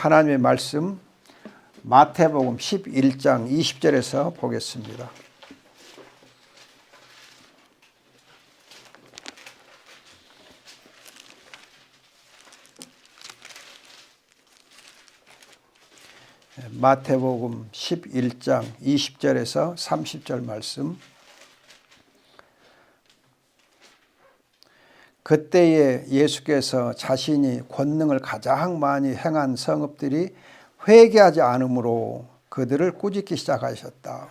하나님의 말씀 마태복음 11장 20절에서 보겠습니다. 마태복음 11장 20절에서 30절 말씀. 그때에 예수께서 자신이 권능을 가장 많이 행한 성읍들이 회개하지 않으므로 그들을 꾸짖기 시작하셨다.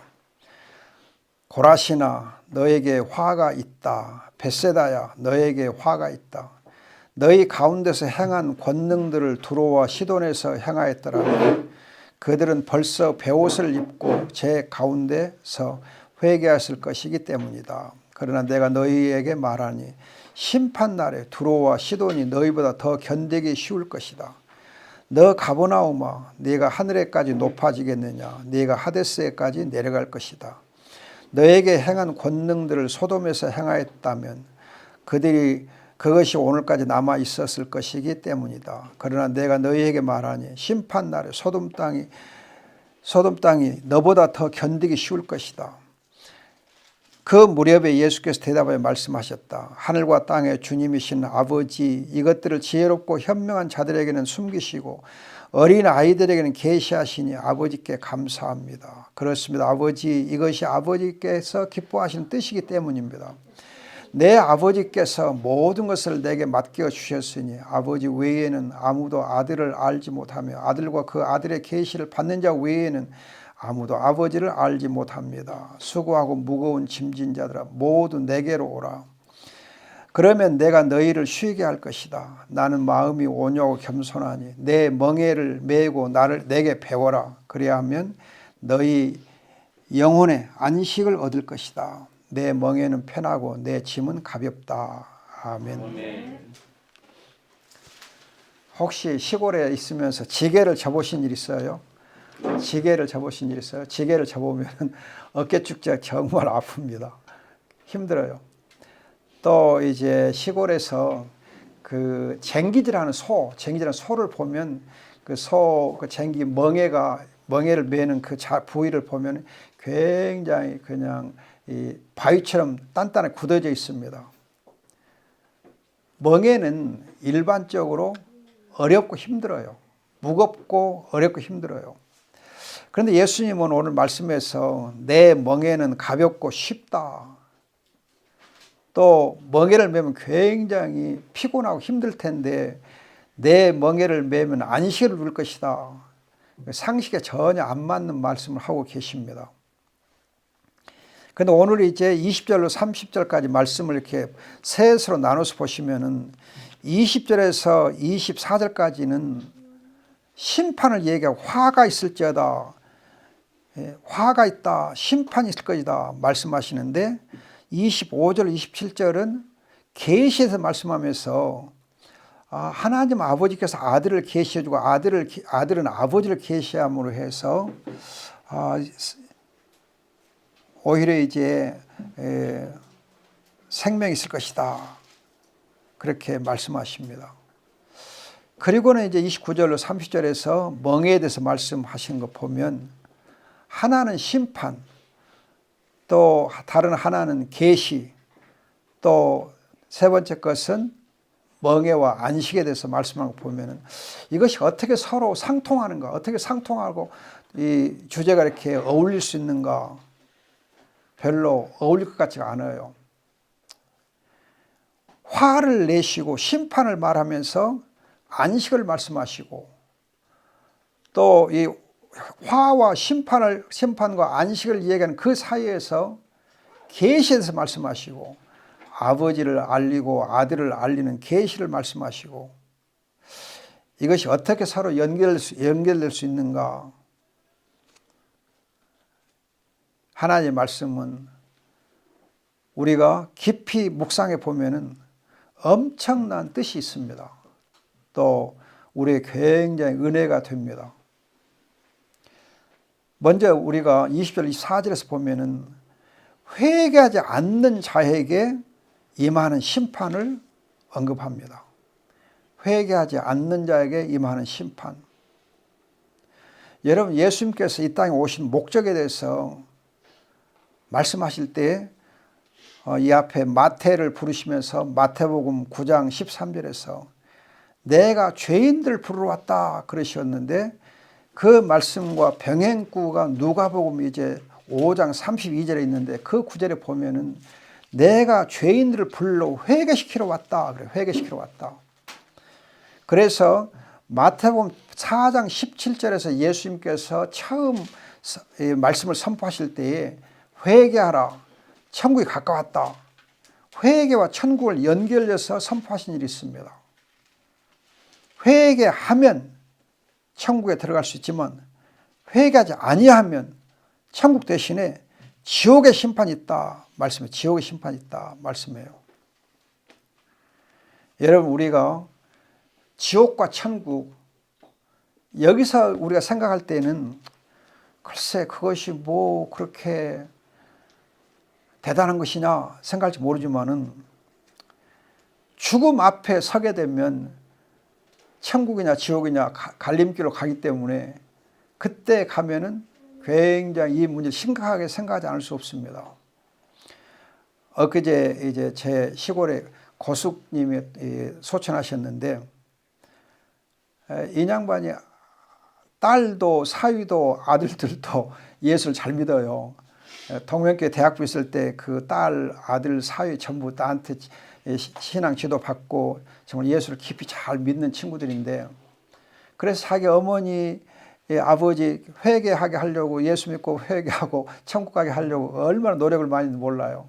고라시나 너에게 화가 있다. 벳세다야 너에게 화가 있다. 너희 가운데서 행한 권능들을 두로와 시돈에서 행하였더라면 그들은 벌써 베옷을 입고 제 가운데서 회개했을 것이기 때문이다. 그러나 내가 너희에게 말하니 심판날에 두로와 시돈이 너희보다 더 견디기 쉬울 것이다. 너 가버나움아 네가 하늘에까지 높아지겠느냐. 네가 하데스에까지 내려갈 것이다. 너에게 행한 권능들을 소돔에서 행하였다면 그것이 오늘까지 남아 있었을 것이기 때문이다. 그러나 내가 너희에게 말하니 심판날에 소돔 땅이 너보다 더 견디기 쉬울 것이다. 그 무렵에 예수께서 대답하여 말씀하셨다. 하늘과 땅의 주님이신 아버지, 이것들을 지혜롭고 현명한 자들에게는 숨기시고 어린 아이들에게는 계시하시니 아버지께 감사합니다. 그렇습니다. 아버지, 이것이 아버지께서 기뻐하시는 뜻이기 때문입니다. 내 아버지께서 모든 것을 내게 맡겨 주셨으니 아버지 외에는 아무도 아들을 알지 못하며 아들과 그 아들의 계시를 받는 자 외에는 아무도 아버지를 알지 못합니다. 수고하고 무거운 짐진 자들아 모두 내게로 오라. 그러면 내가 너희를 쉬게 할 것이다. 나는 마음이 온유하고 겸손하니 내 멍에를 메고 내게 배워라. 그래야 하면 너희 영혼의 안식을 얻을 것이다. 내 멍에는 편하고 내 짐은 가볍다. 아멘. 혹시 시골에 있으면서 지게를 접으신 일 있어요? 지게를 접으신 일 있어요? 지게를 접으면 어깨 축제 정말 아픕니다. 힘들어요. 또 이제 시골에서 그 쟁기질하는 소를 보면 그 쟁기 멍에를 매는 그 부위를 보면 굉장히 그냥 이 바위처럼 단단하게 굳어져 있습니다. 멍에는 일반적으로 어렵고 힘들어요. 무겁고 어렵고 힘들어요. 그런데 예수님은 오늘 말씀에서 내 멍에는 가볍고 쉽다. 또 멍에를 매면 굉장히 피곤하고 힘들 텐데 내 멍에를 매면 안식을 누릴 것이다. 상식에 전혀 안 맞는 말씀을 하고 계십니다. 그런데 오늘 이제 20절로 30절까지 말씀을 이렇게 셋으로 나눠서 보시면은 20절에서 24절까지는 심판을 얘기하고 화가 있을지어다. 화가 있다. 심판이 있을 것이다. 말씀하시는데 25절, 27절은 계시에서 말씀하면서 하나님 아버지께서 아들을 계시해주고 아들은 아버지를 계시함으로 해서 오히려 이제 생명이 있을 것이다. 그렇게 말씀하십니다. 그리고는 이제 29절로 30절에서 멍에에 대해서 말씀하시는 거 보면 하나는 심판, 또 다른 하나는 계시, 또 세 번째 것은 멍에와 안식에 대해서 말씀하는 거 보면은 이것이 어떻게 서로 상통하는가, 어떻게 상통하고 이 주제가 이렇게 어울릴 수 있는가, 별로 어울릴 것 같지가 않아요. 화를 내시고 심판을 말하면서 안식을 말씀하시고 또 이 화와 심판과 안식을 이야기하는 그 사이에서 계시에 대해서 말씀하시고 아버지를 알리고 아들을 알리는 계시를 말씀하시고 이것이 어떻게 서로 연결될 수 있는가. 하나님의 말씀은 우리가 깊이 묵상해 보면은 엄청난 뜻이 있습니다. 또 우리에게 굉장히 은혜가 됩니다. 먼저 우리가 20절, 24절에서 보면은 회개하지 않는 자에게 임하는 심판을 언급합니다. 회개하지 않는 자에게 임하는 심판. 여러분 예수님께서 이 땅에 오신 목적에 대해서 말씀하실 때 이 앞에 마태를 부르시면서 마태복음 9장 13절에서 내가 죄인들 부르러 왔다 그러셨는데 그 말씀과 병행구가 누가복음 이제 5장 32절에 있는데 그 구절에 보면은 내가 죄인들을 불러 회개시키러 왔다 그래. 회개시키러 왔다. 그래서 마태복음 4장 17절에서 예수님께서 처음 말씀을 선포하실 때에 회개하라. 천국이 가까웠다. 회개와 천국을 연결해서 선포하신 일이 있습니다. 회개하면 천국에 들어갈 수 있지만 회개하지 아니하면 천국 대신에 지옥의 심판이 있다. 말씀해. 지옥의 심판이 있다. 말씀해요. 여러분 우리가 지옥과 천국 여기서 우리가 생각할 때는 글쎄 그것이 뭐 그렇게 대단한 것이냐 생각할지 모르지만은 죽음 앞에 서게 되면 천국이냐 지옥이냐 갈림길로 가기 때문에 그때 가면은 굉장히 이 문제 심각하게 생각하지 않을 수 없습니다. 엊그제 이제 제 시골에 고숙님이 소천하셨는데 이 양반이 딸도 사위도 아들들도 예수를 잘 믿어요. 동명교회 대학부 있을 때 그 딸, 아들, 사위 전부 나한테 신앙 지도 받고 정말 예수를 깊이 잘 믿는 친구들인데 그래서 자기 어머니, 아버지 회개하게 하려고 예수 믿고 회개하고 천국 가게 하려고 얼마나 노력을 많이 했는지 몰라요.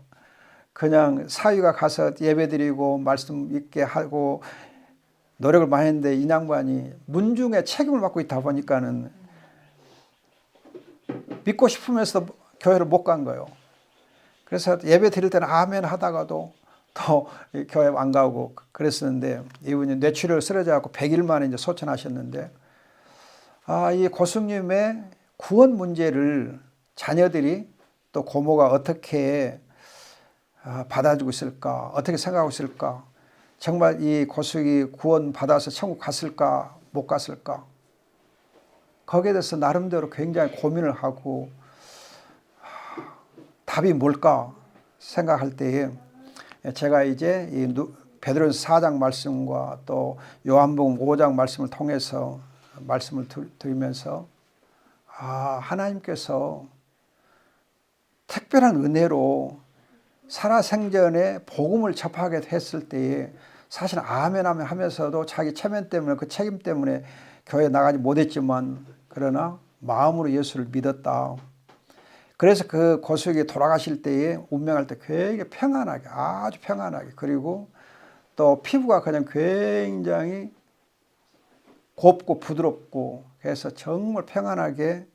그냥 사위가 가서 예배드리고 말씀 있게 하고 노력을 많이 했는데 이 양반이 문중에 책임을 맡고 있다 보니까는 믿고 싶으면서도 교회를 못 간 거예요. 그래서 예배 드릴 때는 아멘 하다가도 또 교회 안 가고 그랬었는데 이분이 뇌출혈 쓰러져갖고 100일 만에 이제 소천하셨는데 이 고숙님의 구원 문제를 자녀들이 또 고모가 어떻게 받아주고 있을까 어떻게 생각하고 있을까 정말 이 고숙이 구원 받아서 천국 갔을까 못 갔을까 거기에 대해서 나름대로 굉장히 고민을 하고 답이 뭘까 생각할 때에 제가 이제 이 베드로전서 4장 말씀과 또 요한복음 5장 말씀을 통해서 말씀을 드리면서 하나님께서 특별한 은혜로 살아생전에 복음을 접하게 했을 때에 사실 아멘 아멘 하면서도 자기 체면 때문에 그 책임 때문에 교회 나가지 못했지만 그러나 마음으로 예수를 믿었다. 그래서 그 고숙이 돌아가실 때에 운명할 때 굉장히 평안하게 아주 평안하게 그리고 또 피부가 그냥 굉장히 곱고 부드럽고 그래서 정말 평안하게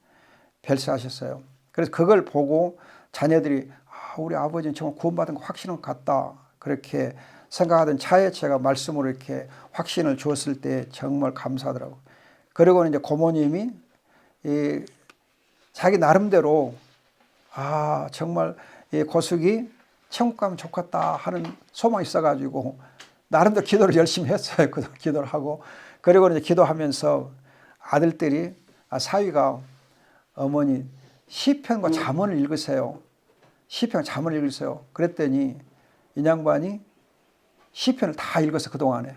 별세하셨어요. 그래서 그걸 보고 자녀들이 우리 아버지는 정말 구원받은 거 확신은 같다 그렇게 생각하던 차에 제가 말씀으로 이렇게 확신을 주었을 때 정말 감사하더라고요. 그리고 이제 고모님이 자기 나름대로 정말 이 고숙이 천국 가면 좋겠다 하는 소망이 있어가지고 나름대로 기도를 열심히 했어요. 기도를 하고 그리고 이제 기도하면서 아들들이 사위가 어머니 시편과 잠언을 읽으세요. 시편 잠언을 읽으세요. 그랬더니 이 양반이 시편을 다 읽었어. 그동안에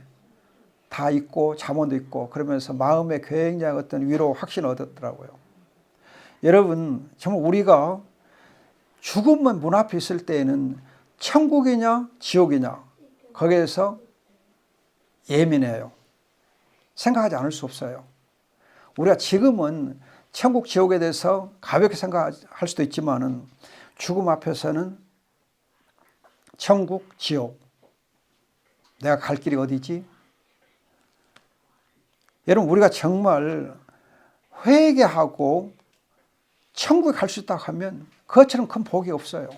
다 읽고 잠언도 읽고 그러면서 마음에 굉장히 어떤 위로 확신을 얻었더라고요. 여러분 정말 우리가 죽음만 문 앞에 있을 때에는 천국이냐 지옥이냐 거기에서 예민해요. 생각하지 않을 수 없어요. 우리가 지금은 천국 지옥에 대해서 가볍게 생각할 수도 있지만은 죽음 앞에서는 천국 지옥 내가 갈 길이 어디지? 여러분 우리가 정말 회개하고 천국에 갈 수 있다고 하면 그것처럼 큰 복이 없어요.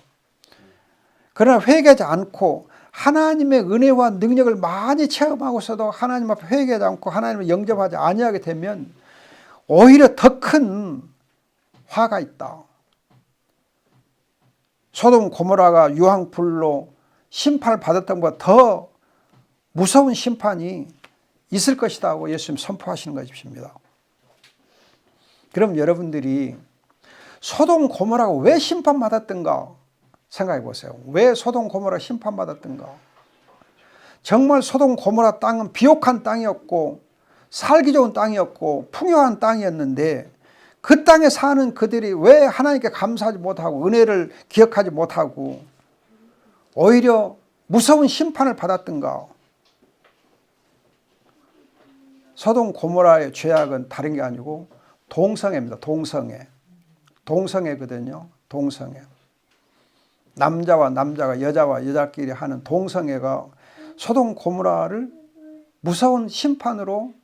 그러나 회개하지 않고 하나님의 은혜와 능력을 많이 체험하고서도 하나님 앞에 회개하지 않고 하나님을 영접하지 아니하게 되면 오히려 더 큰 화가 있다. 소돔 고모라가 유황불로 심판을 받았던 것보다 더 무서운 심판이 있을 것이다 하고 예수님 선포하시는 것입니다. 그럼 여러분들이 소돔 고모라가 왜 심판받았던가 생각해 보세요. 왜 소돔 고모라 심판받았던가? 정말 소돔 고모라 땅은 비옥한 땅이었고 살기 좋은 땅이었고 풍요한 땅이었는데 그 땅에 사는 그들이 왜 하나님께 감사하지 못하고 은혜를 기억하지 못하고 오히려 무서운 심판을 받았던가? 소돔 고모라의 죄악은 다른 게 아니고 동성애입니다. 동성애거든요. 동성애. 남자와 남자가 여자와 여자끼리 하는 동성애가 소돔 고모라를 무서운 심판으로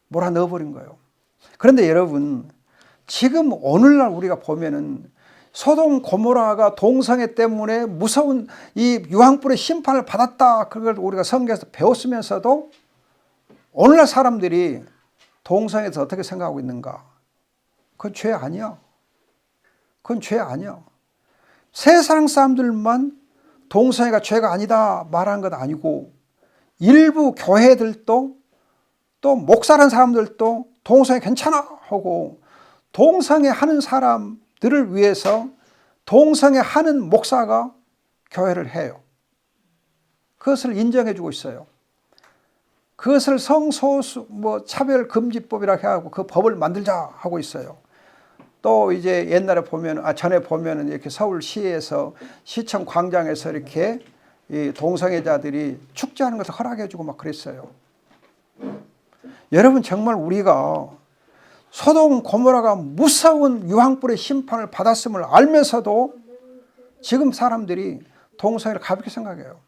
몰아넣어버린 거예요. 그런데 여러분, 지금 오늘날 우리가 보면은 소돔 고모라가 동성애 때문에 무서운 이 유황불의 심판을 받았다, 그걸 우리가 성경에서 배웠으면서도 오늘날 사람들이 동성애에 대해서 어떻게 생각하고 있는가? 그건 죄 아니야. 그건 죄 아니야. 세상 사람들만 동성애가 죄가 아니다 말하는 것 아니고 일부 교회들도 또 목사라는 사람들도 동성애 괜찮아 하고 동성애 하는 사람들을 위해서 동성애 하는 목사가 교회를 해요. 그것을 인정해 주고 있어요. 그것을 성소수 차별금지법이라고 하고 그 법을 만들자 하고 있어요. 또 이제 옛날에 보면 전에 보면은 이렇게 서울시에서 시청 광장에서 이렇게 이 동성애자들이 축제하는 것을 허락해 주고 막 그랬어요. 여러분, 정말 우리가 소돔 고모라가 무서운 유황불의 심판을 받았음을 알면서도 지금 사람들이 동성애를 가볍게 생각해요.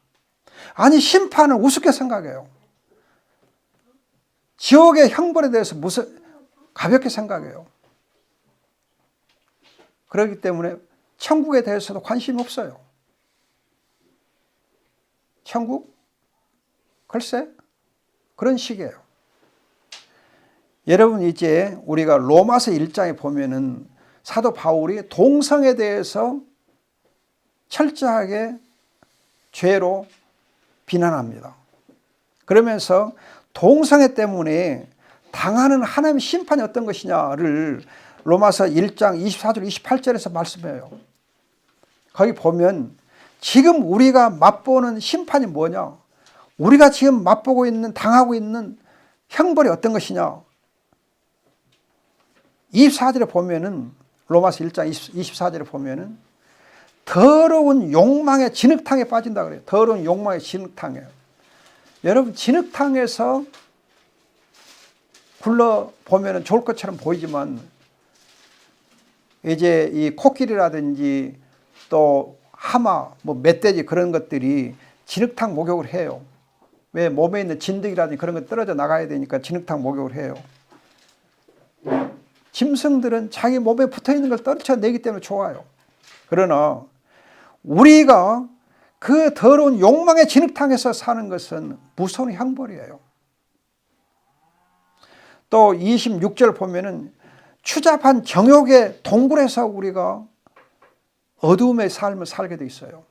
아니, 심판을 우습게 생각해요. 지옥의 형벌에 대해서 가볍게 생각해요. 그렇기 때문에 천국에 대해서도 관심이 없어요. 천국? 글쎄, 그런 식이에요. 여러분, 이제 우리가 로마서 1장에 보면은 사도 바울이 동성에 대해서 철저하게 죄로 비난합니다. 그러면서 동성애 때문에 당하는 하나님의 심판이 어떤 것이냐를 로마서 1장 24절 28절에서 말씀해요. 거기 보면 지금 우리가 맛보는 심판이 뭐냐? 우리가 지금 맛보고 있는, 당하고 있는 형벌이 어떤 것이냐? 24절에 보면은, 로마서 1장 24절에 보면은 더러운 욕망의 진흙탕에 빠진다 그래요. 더러운 욕망의 진흙탕에. 여러분, 진흙탕에서 굴러보면 좋을 것처럼 보이지만 이제 이 코끼리라든지 또 하마, 멧돼지 그런 것들이 진흙탕 목욕을 해요. 왜? 몸에 있는 진드기라든지 그런 것 떨어져 나가야 되니까 진흙탕 목욕을 해요. 짐승들은 자기 몸에 붙어있는 걸 떨쳐내기 때문에 좋아요. 그러나 우리가 그 더러운 욕망의 진흙탕에서 사는 것은 무서운 형벌이에요. 또 26절 보면은 추잡한 정욕의 동굴에서 우리가 어두움의 삶을 살게 돼 있어요.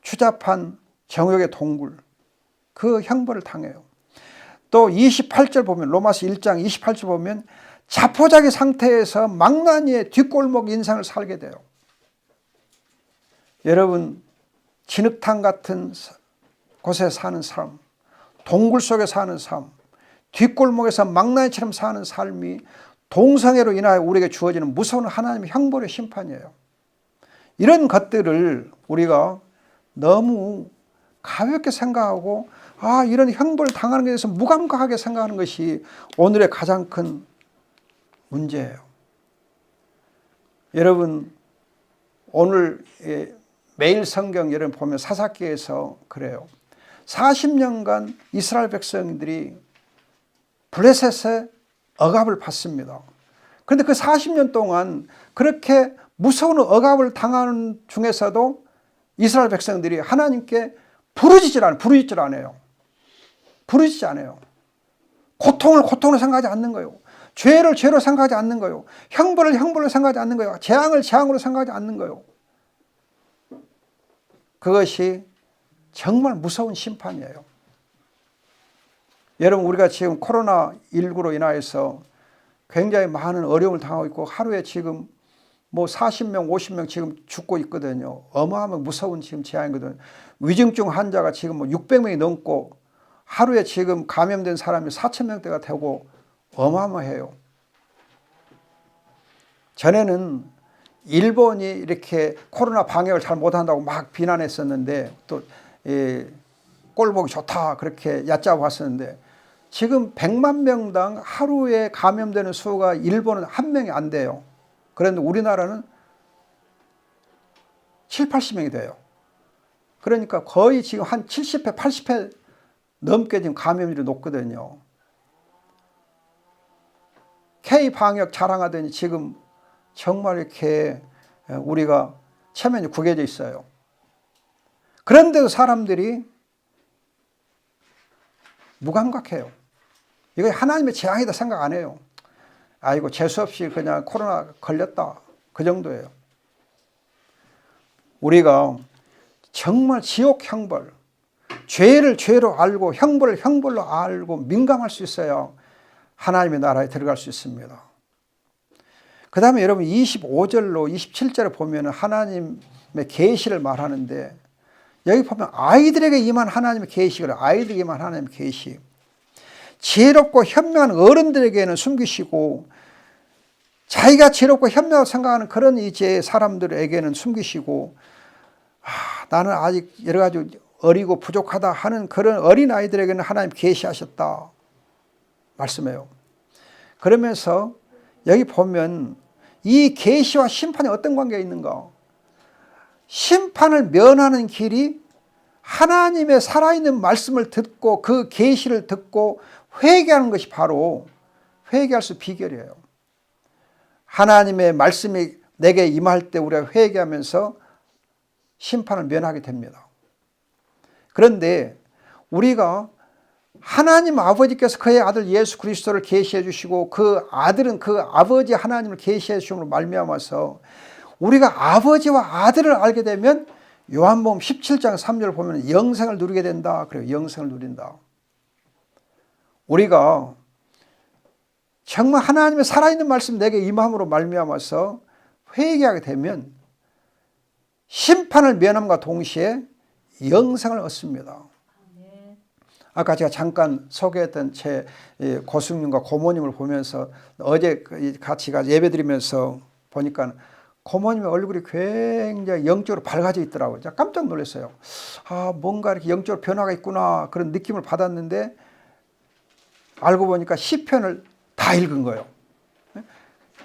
추잡한 정욕의 동굴, 그 형벌을 당해요. 또 28절 보면, 로마서 1장 28절 보면 자포자기 상태에서 망나니의 뒷골목 인생을 살게 돼요. 여러분, 진흙탕 같은 곳에 사는 삶, 동굴 속에 사는 삶, 뒷골목에서 망나니처럼 사는 삶이 동성애로 인하여 우리에게 주어지는 무서운 하나님의 형벌의 심판이에요. 이런 것들을 우리가 너무 가볍게 생각하고 이런 형벌을 당하는 것에 대해서 무감각하게 생각하는 것이 오늘의 가장 큰 문제예요. 여러분, 오늘 매일 성경 여러분 보면 사사기에서 그래요. 40년간 이스라엘 백성들이 블레셋의 억압을 받습니다. 그런데 그 40년 동안 그렇게 무서운 억압을 당하는 중에서도 이스라엘 백성들이 하나님께 부르짖질 않아요. 부르짖지 않아요. 고통을 고통으로 생각하지 않는 거예요. 죄를 죄로 생각하지 않는 거예요. 형벌을 형벌로 생각하지 않는 거예요. 재앙을 재앙으로 생각하지 않는 거예요. 그것이 정말 무서운 심판이에요. 여러분, 우리가 지금 코로나19로 인하여서 굉장히 많은 어려움을 당하고 있고 하루에 지금 뭐 40명, 50명 지금 죽고 있거든요. 어마어마한 무서운 지금 재앙이거든요. 위중증 환자가 지금 뭐 600명이 넘고 하루에 지금 감염된 사람이 4,000명대가 되고 어마어마해요. 전에는 일본이 이렇게 코로나 방역을 잘 못한다고 막 비난했었는데 또 꼴 보기 좋다 그렇게 얕잡아 왔었는데 지금 100만 명당 하루에 감염되는 수가 일본은 1명이 안 돼요. 그런데 우리나라는 7, 80명이 돼요. 그러니까 거의 지금 한 70회, 80회 넘게 지금 감염률이 높거든요. K-방역 자랑하더니 지금 정말 이렇게 우리가 체면이 구겨져 있어요. 그런데도 사람들이 무감각해요. 이거 하나님의 재앙이다 생각 안 해요. 아이고 재수없이 그냥 코로나 걸렸다 그 정도예요. 우리가 정말 지옥 형벌, 죄를 죄로 알고 형벌을 형벌로 알고 민감할 수 있어야 하나님의 나라에 들어갈 수 있습니다. 그 다음에 여러분 25절로 27절에 보면 하나님의 계시를 말하는데 여기 보면 아이들에게 임한 하나님의 계시를 아이들에게 임한 하나님의 계시, 지혜롭고 현명한 어른들에게는 숨기시고 자기가 지혜롭고 현명하다고 생각하는 그런 이제 사람들에게는 숨기시고 나는 아직 여러 가지 어리고 부족하다 하는 그런 어린아이들에게는 하나님 계시하셨다 말씀해요. 그러면서 여기 보면 이 계시와 심판이 어떤 관계가 있는가? 심판을 면하는 길이 하나님의 살아있는 말씀을 듣고 그 계시를 듣고 회개하는 것이 바로 회개할 수 비결이에요. 하나님의 말씀이 내게 임할 때 우리가 회개하면서 심판을 면하게 됩니다. 그런데 우리가 하나님 아버지께서 그의 아들 예수 그리스도를 계시해 주시고 그 아들은 그 아버지 하나님을 계시해 주심으로 말미암아서 우리가 아버지와 아들을 알게 되면 요한복음 17장 3절을 보면 영생을 누리게 된다. 그래요. 영생을 누린다. 우리가 정말 하나님의 살아있는 말씀 내게 임함으로 말미암아서 회개하게 되면 심판을 면함과 동시에 영생을 얻습니다. 아까 제가 잠깐 소개했던 제 고숙님과 고모님을 보면서 어제 같이 예배드리면서 보니까 고모님의 얼굴이 굉장히 영적으로 밝아져 있더라고요. 제가 깜짝 놀랐어요. 뭔가 이렇게 영적으로 변화가 있구나 그런 느낌을 받았는데 알고 보니까 시편을 다 읽은 거예요.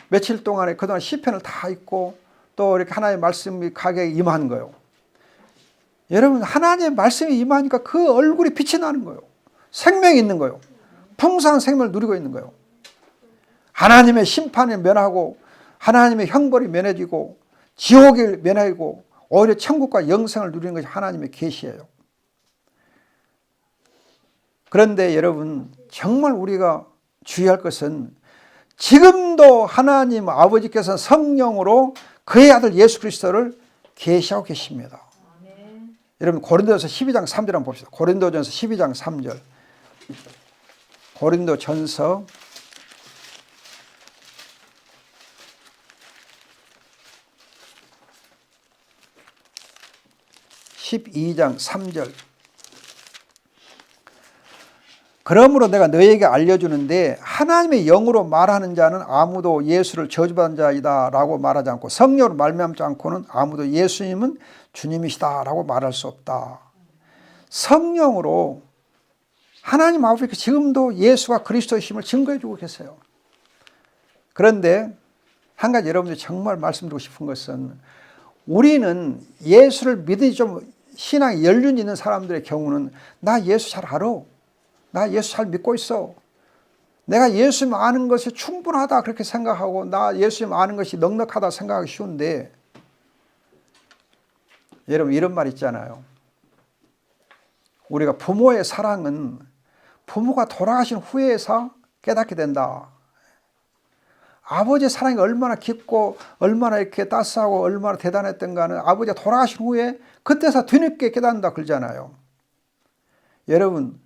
며칠 동안에 그동안 시편을 다 읽고 또 이렇게 하나님의 말씀이 가게 임한 거예요. 여러분 하나님의 말씀이 임하니까 그 얼굴이 빛이 나는 거예요. 생명이 있는 거예요. 풍성한 생명을 누리고 있는 거예요. 하나님의 심판이 면하고 하나님의 형벌이 면해지고 지옥이 면하고 오히려 천국과 영생을 누리는 것이 하나님의 계시예요. 그런데 여러분 정말 우리가 주의할 것은 지금도 하나님 아버지께서 성령으로 그의 아들 예수 그리스도를 계시하고 계십니다. 아멘. 여러분 고린도전서 12장 3절 한번 봅시다. 고린도전서 12장 3절. 고린도전서 12장 3절. 그러므로 내가 너에게 알려주는데 하나님의 영으로 말하는 자는 아무도 예수를 저주받은 자이다 라고 말하지 않고 성령으로 말미암지 않고는 아무도 예수님은 주님이시다 라고 말할 수 없다. 성령으로 하나님 아버지께서 지금도 예수가 그리스도이심을 증거해 주고 계세요. 그런데 한 가지 여러분들이 정말 말씀드리고 싶은 것은 우리는 예수를 믿으니 좀 신앙에 연륜이 있는 사람들의 경우는 나 예수 잘 알아. 나 예수 잘 믿고 있어. 내가 예수님 아는 것이 충분하다 그렇게 생각하고 나 예수님 아는 것이 넉넉하다 생각하기 쉬운데 여러분 이런 말 있잖아요. 우리가 부모의 사랑은 부모가 돌아가신 후에서 깨닫게 된다. 아버지의 사랑이 얼마나 깊고 얼마나 이렇게 따스하고 얼마나 대단했던가는 아버지가 돌아가신 후에 그때서 뒤늦게 깨닫는다 그러잖아요. 여러분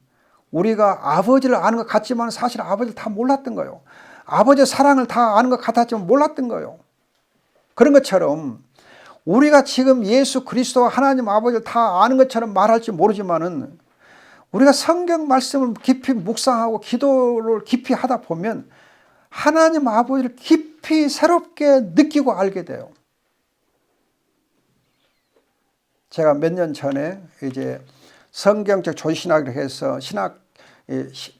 우리가 아버지를 아는 것 같지만 사실 아버지를 다 몰랐던 거예요. 아버지의 사랑을 다 아는 것 같았지만 몰랐던 거예요. 그런 것처럼 우리가 지금 예수 그리스도와 하나님 아버지를 다 아는 것처럼 말할지 모르지만은 우리가 성경 말씀을 깊이 묵상하고 기도를 깊이 하다 보면 하나님 아버지를 깊이 새롭게 느끼고 알게 돼요. 제가 몇 년 전에 이제 성경적 조신학을 해서 신학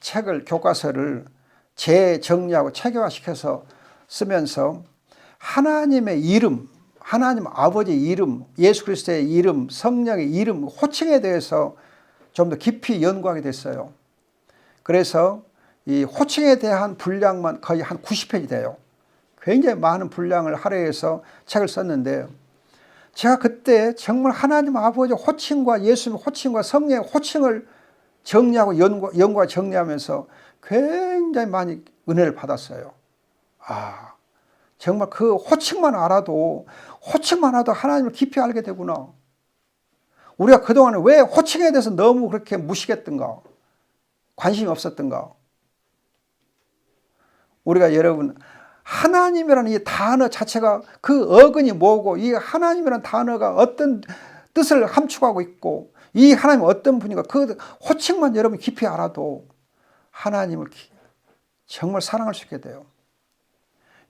책을 교과서를 재정리하고 체계화시켜서 쓰면서 하나님의 이름, 하나님 아버지의 이름, 예수 그리스도의 이름, 성령의 이름, 호칭에 대해서 좀 더 깊이 연구하게 됐어요. 그래서 이 호칭에 대한 분량만 거의 한 90페이지 돼요. 굉장히 많은 분량을 할애해서 책을 썼는데 제가 그때 정말 하나님 아버지 호칭과 예수님 호칭과 성령의 호칭을 정리하고 연구와 정리하면서 굉장히 많이 은혜를 받았어요. 정말 그 호칭만 알아도 하나님을 깊이 알게 되구나. 우리가 그동안에 왜 호칭에 대해서 너무 그렇게 무식했던가, 관심이 없었던가. 우리가 여러분 하나님이라는 이 단어 자체가 그 어근이 뭐고 이 하나님이라는 단어가 어떤 뜻을 함축하고 있고 이 하나님은 어떤 분인가 그 호칭만 여러분 깊이 알아도 하나님을 정말 사랑할 수 있게 돼요.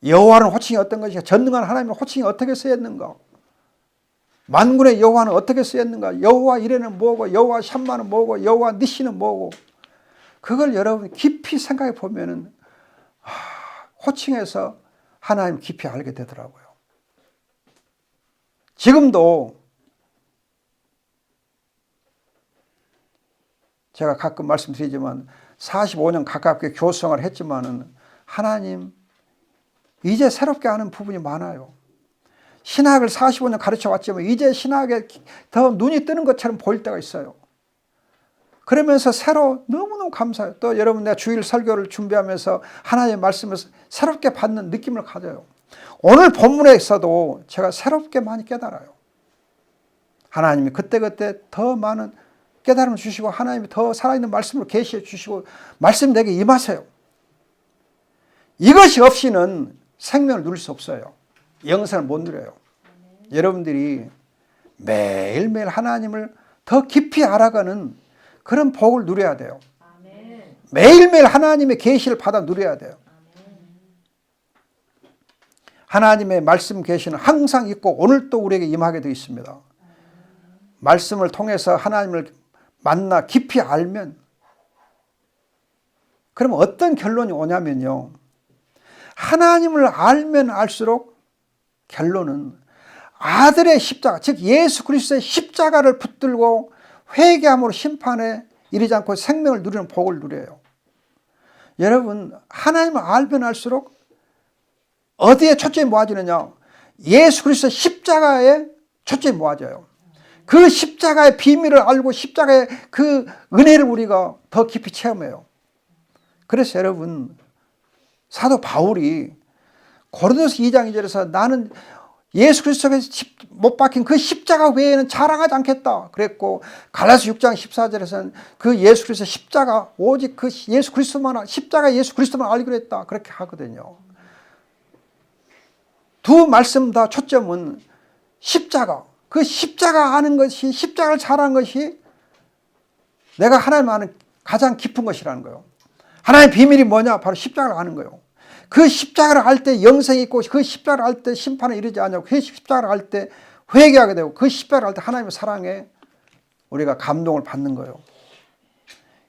여호와는 호칭이 어떤 것이냐, 전능한 하나님의 호칭이 어떻게 쓰였는가, 만군의 여호와는 어떻게 쓰였는가, 여호와 이레는 뭐고 여호와 샴마는 뭐고 여호와 니시는 뭐고 그걸 여러분 깊이 생각해 보면은 호칭에서 하나님 깊이 알게 되더라고요. 지금도 제가 가끔 말씀드리지만 45년 가깝게 교수생활을 했지만은 하나님 이제 새롭게 아는 부분이 많아요. 신학을 45년 가르쳐 왔지만 이제 신학에 더 눈이 뜨는 것처럼 보일 때가 있어요. 그러면서 새로 너무너무 감사해요. 또 여러분 내가 주일 설교를 준비하면서 하나님의 말씀을 새롭게 받는 느낌을 가져요. 오늘 본문에서도 제가 새롭게 많이 깨달아요. 하나님이 그때그때 더 많은 깨달음을 주시고 하나님이 더 살아있는 말씀을 계시해 주시고 말씀 내게 임하세요. 이것이 없이는 생명을 누릴 수 없어요. 영생을 못 누려요. 여러분들이 매일매일 하나님을 더 깊이 알아가는 그런 복을 누려야 돼요. 매일매일 하나님의 계시를 받아 누려야 돼요. 하나님의 말씀 계시는 항상 있고 오늘도 우리에게 임하게 되어 있습니다. 말씀을 통해서 하나님을 만나 깊이 알면 그러면 어떤 결론이 오냐면요. 하나님을 알면 알수록 결론은 아들의 십자가, 즉 예수 그리스도의 십자가를 붙들고 회개함으로 심판에 이르지 않고 생명을 누리는 복을 누려요. 여러분 하나님을 알면 알수록 어디에 초점이 모아지느냐? 예수 그리스도의 십자가에 초점이 모아져요. 그 십자가의 비밀을 알고 십자가의 그 은혜를 우리가 더 깊이 체험해요. 그래서 여러분 사도 바울이 고린도서 2장 2절에서 나는 예수 그리스도에 못 박힌 그 십자가 외에는 자랑하지 않겠다 그랬고, 갈라디아서 6장 14절에서는 그 예수 그리스도 십자가 오직 그 예수 그리스도만, 십자가 예수 그리스도만 알기로 했다 그렇게 하거든요. 두 말씀 다 초점은 십자가, 그 십자가 아는 것이, 십자가를 잘 아는 것이 내가 하나님 아는 가장 깊은 것이라는 거예요. 하나님의 비밀이 뭐냐? 바로 십자가를 아는 거예요. 그 십자가를 알 때 영생이 있고, 그 십자가를 알 때 심판에 이르지 않냐고, 그 십자가를 알 때 회개하게 되고, 그 십자가를 알 때 하나님의 사랑에 우리가 감동을 받는 거예요.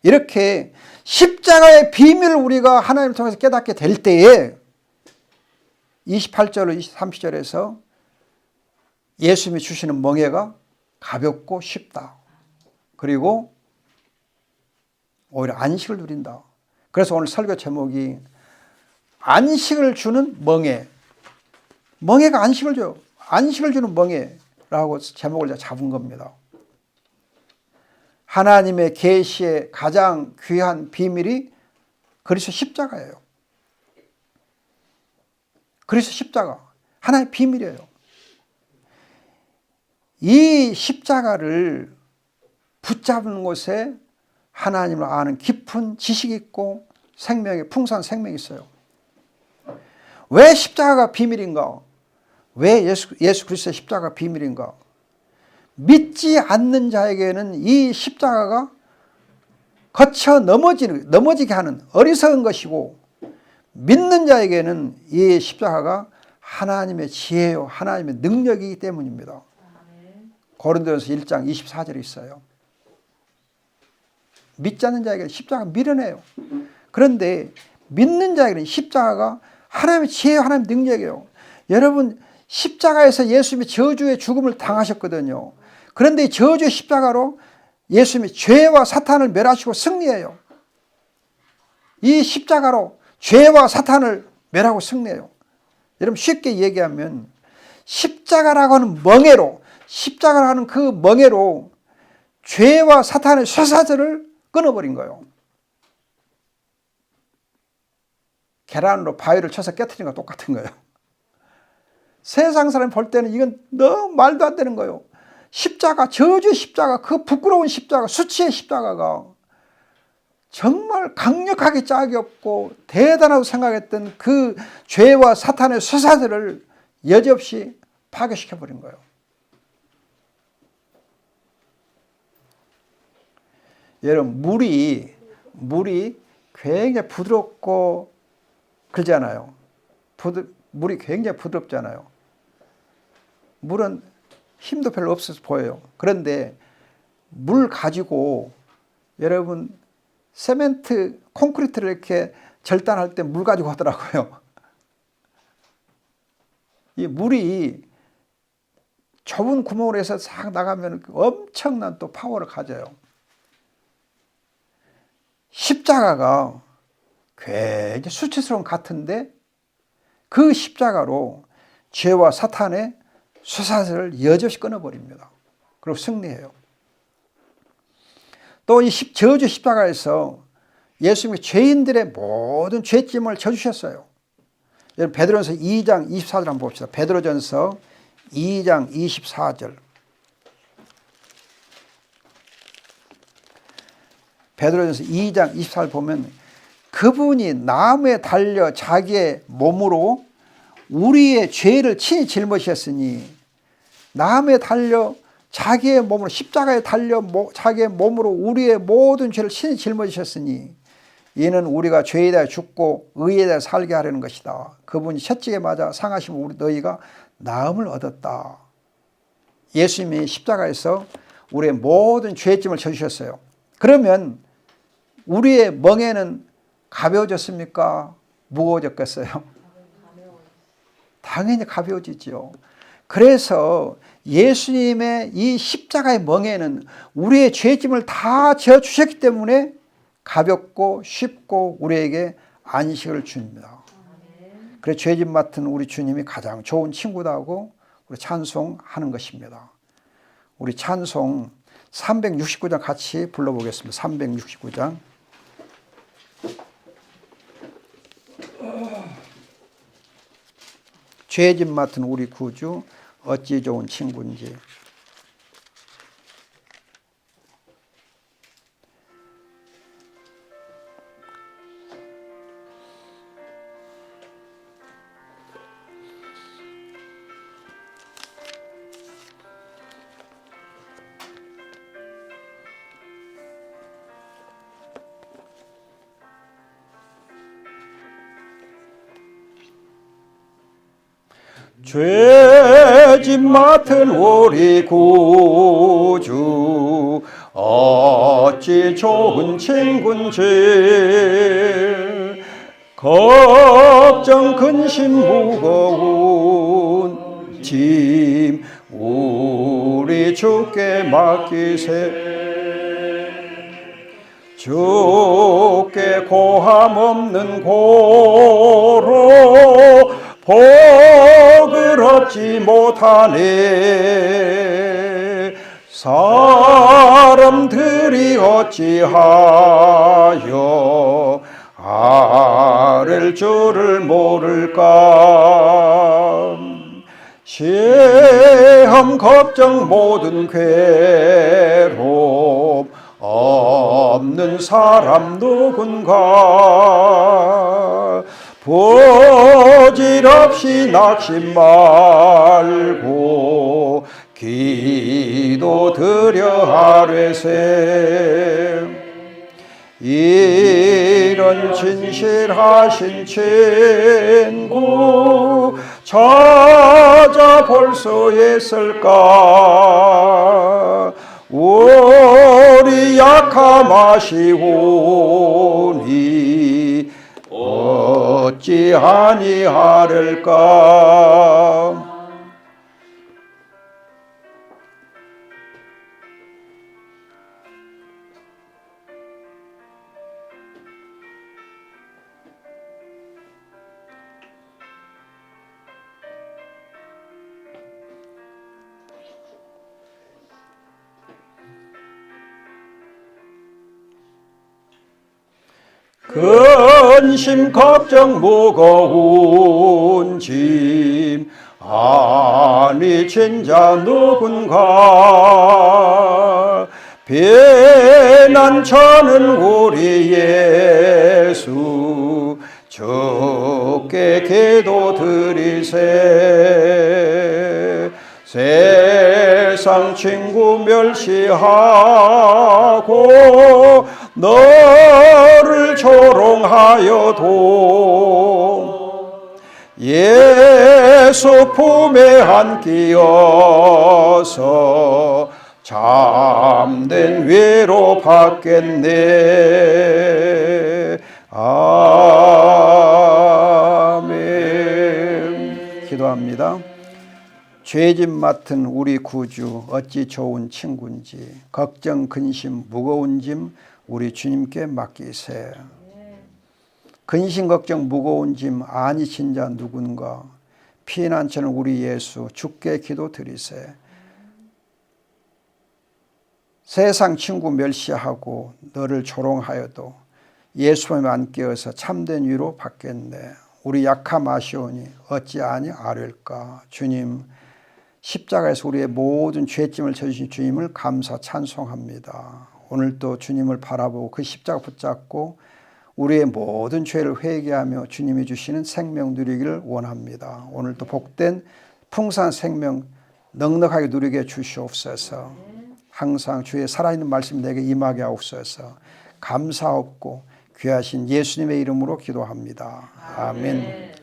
이렇게 십자가의 비밀을 우리가 하나님을 통해서 깨닫게 될 때에 28절로 30절에서 예수님이 주시는 멍에가 가볍고 쉽다. 그리고 오히려 안식을 누린다. 그래서 오늘 설교 제목이 안식을 주는 멍에. 멍에가 안식을 줘요. 안식을 주는 멍에라고 제목을 잡은 겁니다. 하나님의 계시의 가장 귀한 비밀이 그리스도 십자가예요. 그리스도 십자가. 하나의 비밀이에요. 이 십자가를 붙잡는 곳에 하나님을 아는 깊은 지식이 있고 생명의 풍성한 생명이 있어요. 왜 십자가가 비밀인가? 왜 예수 그리스도의 십자가가 비밀인가? 믿지 않는 자에게는 이 십자가가 거쳐 넘어지게 하는 어리석은 것이고, 믿는 자에게는 이 십자가가 하나님의 지혜요 하나님의 능력이기 때문입니다. 고린도전서 1장 24절에 있어요. 믿지 않는 자에게는 십자가가 미련해요. 그런데 믿는 자에게는 십자가가 하나님의 지혜요 하나님의 능력이에요. 여러분, 십자가에서 예수님이 저주의 죽음을 당하셨거든요. 그런데 이 저주의 십자가로 예수님이 죄와 사탄을 멸하시고 승리해요. 이 십자가로 죄와 사탄을 멸하고 승리해요. 여러분, 쉽게 얘기하면 십자가라고 하는 멍에로, 십자가라고 하는 그 멍에로 죄와 사탄의 쇠사슬을 끊어버린 거예요. 계란으로 바위를 쳐서 깨트린 거 똑같은 거예요. 세상 사람이 볼 때는 이건 너무 말도 안 되는 거예요. 십자가, 저주의 십자가, 그 부끄러운 십자가, 수치의 십자가가 정말 강력하게 짝이 없고 대단하다고 생각했던 그 죄와 사탄의 쇠사슬을 여지없이 파괴시켜버린 거예요. 여러분, 물이 굉장히 부드럽고 그러잖아요. 물이 굉장히 부드럽잖아요. 물은 힘도 별로 없어서 보여요. 그런데 물 가지고 여러분 세멘트, 콘크리트를 이렇게 절단할 때 물 가지고 하더라고요. 이 물이 좁은 구멍으로 해서 싹 나가면 엄청난 또 파워를 가져요. 십자가가 굉장히 수치스러운 것 같은데 그 십자가로 죄와 사탄의 쇠사슬을 여지없이 끊어버립니다. 그리고 승리해요. 또 이 저주 십자가에서 예수님이 죄인들의 모든 죄짐을 져주셨어요. 여러분, 베드로전서 2장 24절 한번 봅시다. 베드로전서 2장 24절. 베드로전서 2장 24절 보면 그분이 나무에 달려 자기의 몸으로 우리의 죄를 친히 짊어지셨으니, 나무에 달려 자기의 몸으로, 십자가에 달려 자기의 몸으로 우리의 모든 죄를 친히 짊어지셨으니 이는 우리가 죄에 대해 죽고 의에 대해 살게 하려는 것이다. 그분이 채찍에 맞아 상하시면 우리 너희가 나음을 얻었다. 예수님이 십자가에서 우리의 모든 죄짐을 져주셨어요. 그러면 우리의 멍에는 가벼워졌습니까? 무거워졌겠어요? 당연히 가벼워지죠. 그래서 예수님의 이 십자가의 멍에는 우리의 죄짐을 다 져주셨기 때문에 가볍고 쉽고 우리에게 안식을 줍니다. 그래서 죄짐 맡은 우리 주님이 가장 좋은 친구다고 우리 찬송하는 것입니다. 우리 찬송 369장 같이 불러보겠습니다. 369장. 죄짐 맡은 우리 구주 어찌 좋은 친구인지. 죄짐 맡은 우리 구주 어찌 좋은 친군지, 걱정 근심 무거운 짐 우리 주께 맡기세. 주께 고함 없는 고로 복을 얻지 못하네. 사람들이 어찌하여 아랠 줄을 모를까. 시험 걱정 모든 괴로움 없는 사람 누군가. 부질없이 낙심 말고 기도드려 하뢰세. 이런 진실하신 친구 찾아볼 수 있을까? 우리 약함하시오니 어찌 아니하릴까? 근심 걱정 무거운 짐 아니 진짜 누군가 비난처는 우리 예수 주께 기도드리세. 세상 친구 멸시하고 너를 조롱하여도 예수 품에 안기어서 참된 위로 받겠네. 아멘. 기도합니다. 죄짐 맡은 우리 구주 어찌 좋은 친구인지 걱정 근심 무거운 짐 우리 주님께 맡기세. 근심 걱정 무거운 짐 아니신 자 누군가 피난처는 우리 예수 주께 기도드리세. 세상 친구 멸시하고 너를 조롱하여도 예수님에 안겨서 참된 위로 받겠네. 우리 약함 아시오니 어찌 아니하릴까? 주님 십자가에서 우리의 모든 죄짐을 져주신 주님을 감사 찬송합니다. 오늘도 주님을 바라보고 그 십자가 붙잡고 우리의 모든 죄를 회개하며 주님이 주시는 생명 누리기를 원합니다. 오늘도 복된 풍성한 생명 넉넉하게 누리게 주시옵소서. 항상 주의 살아있는 말씀 내게 임하게 하옵소서. 감사하옵고 귀하신 예수님의 이름으로 기도합니다. 아멘.